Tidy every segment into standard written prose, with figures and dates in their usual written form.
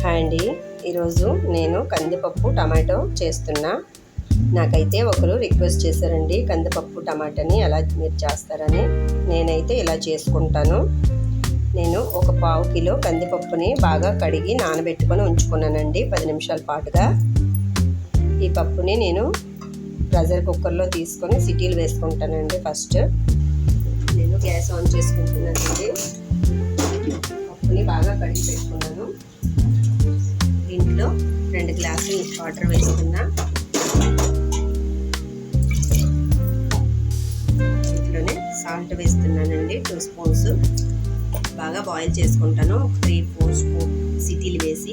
Hi అండి, ఈరోజు నేను కందిపప్పు టమాటో చేస్తున్నా. నాకైతే ఒకరు రిక్వెస్ట్ చేశారండి, కందిపప్పు టమాటాని ఎలా మీరు చేస్తారని. నేనైతే ఇలా చేసుకుంటాను. నేను ఒక 1/2 కిలో కందిపప్పుని బాగా కడిగి నానబెట్టుకొని ఉంచుకున్నానండి 10 నిమిషాల పాటుగా. ఈ పప్పుని నేను ప్రెషర్ కుక్కర్లో తీసుకొని సిటీలు వేసుకుంటానండి. ఫస్ట్ నేను గ్యాస్ ఆన్ చేసుకుంటున్నానండి. పప్పుని బాగా కడిగి పెట్టుకున్నాను. దీంట్లో 2 గ్లాసులు వాటర్ వేసుకున్నా. దీంట్లోనే సాల్ట్ వేస్తున్నానండి 2 స్పూన్స్. బాగా బాయిల్ చేసుకుంటాను. 3-4 స్పూన్ సిటీలు వేసి.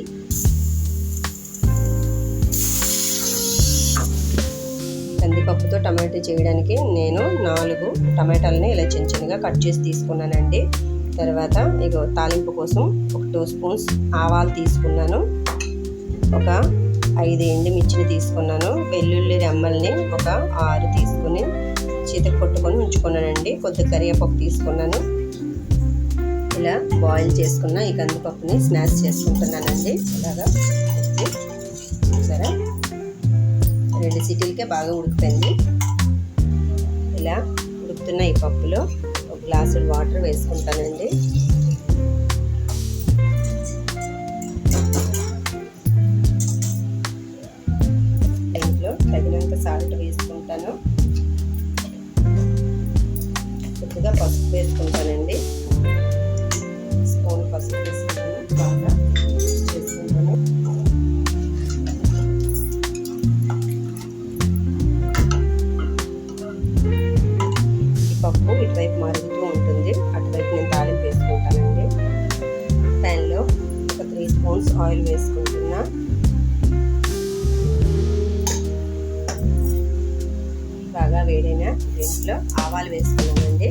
కందిపప్పుతో టమాటో చేయడానికి నేను 4 టమాటాలని ఇలా చిన్న చిన్నగా కట్ చేసి తీసుకున్నానండి. తర్వాత ఇగో తాలింపు కోసం ఒక 2 స్పూన్స్ ఆవాలు తీసుకున్నాను. ఒక 5 ఎండుమిర్చిని తీసుకున్నాను. వెల్లుల్లి రెమ్మల్ని ఒక 6 తీసుకుని చేతికి కొట్టుకొని ఉంచుకున్నానండి. కొద్ది కరివేపాకు తీసుకున్నాను. ఇలా బాయిల్ చేసుకున్న ఈ కందిపప్పుని స్మాష్ చేసుకుంటున్నానండి. ఇలాగా చూసారా, 2 సిటీలకే బాగా ఉడికిపోయింది. ఇలా ఉడుకుతున్న ఈ పప్పులో 1 గ్లాసు వాటర్ వేసుకుంటానండి. దీంట్లో తగినంత సాల్ట్ వేసుకుంటాను. కొద్దిగా పసుపు వేసుకుంటానండి. స్పూన్ పసుపు వేసుకుంటాను. బాగా చేసుకుంటాను. పప్పు ఇటువైపు మరుగుతూ ఉంటుంది, అటువైపు నేను తాలింపు వేసుకుంటానండి. ప్యాన్లో ఒక 3 స్పూన్స్ ఆయిల్ వేసుకుంటున్నా. బాగా వేడైన దీంట్లో ఆవాలు వేసుకున్నానండి.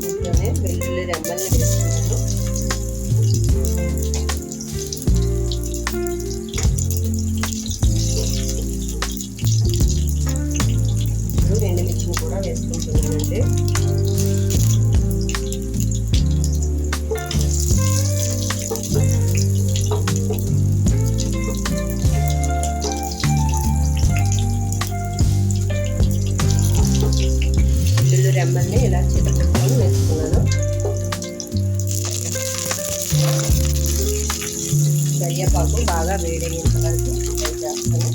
దీంట్లోనే వెల్లుల్లి రెమ్మల్ని వేసుకున్నాను. ఎండుమిర్చిని కూడా వేసుకుంటున్నానండి. వెల్లుల్లి రెమ్మల్ని ఇలా చితకట్టుకొని వేసుకున్నాను. కరివేపాకు బాగా వేడైనంత వరకు ఫ్రై చేస్తాను.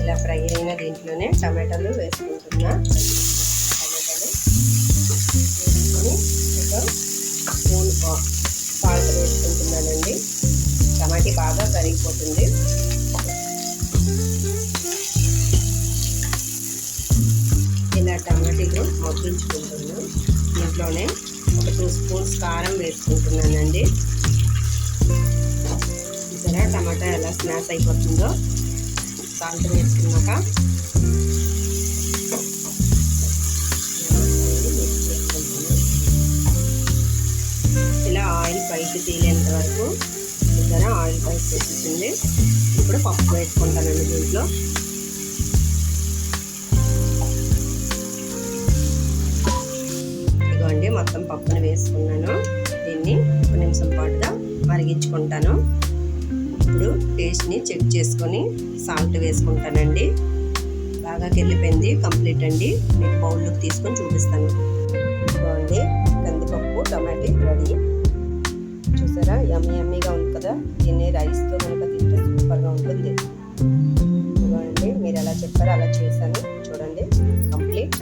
ఇలా ఫ్రై అయిన దీంట్లోనే టమాటాలు వేసుకుంటున్నా. టమాటాలు వేసుకొని ఒక స్పూన్ సాల్ట్ వేసుకుంటున్నానండి. టమాటా బాగా కరిగిపోతుంది. ఇలా టమాటాలు మగ్గించుకుంటున్నాను. దీంట్లోనే ఒక 2 స్పూన్స్ కారం వేసుకుంటున్నానండి. చూసారా టమాటా ఎలా స్మాష్ అయిపోతుందో. సాల్ట్ వేసుకున్నాక ఇలా ఆయిల్ పైకి తేలేంత వరకు చూసారా ఆయిల్ పైకి తెచ్చింది. ఇప్పుడు పప్పు వేసుకుంటానండి. దీంట్లో ఇదిగోండి మొత్తం పప్పుని వేసుకున్నాను. దీన్ని 1 నిమిషం పాటుగా మరిగించుకుంటాను. ఇప్పుడు టేస్ట్ని చెక్ చేసుకొని సాల్ట్ వేసుకుంటానండి. బాగా కెళ్ళిపోయింది కంప్లీట్ అండి. మీకు బౌల్లోకి తీసుకొని చూపిస్తాను. ఇదిగోండి కందిపప్పు టమాటా రెడీ. చూసారా యమ్మీగా ఉంది కదా. దీన్ని రైస్తో కనుక తింటే సూపర్గా ఉంటుంది. ఇదిగోండి మీరు ఎలా చెప్పారో అలా చేశాను. చూడండి కంప్లీట్.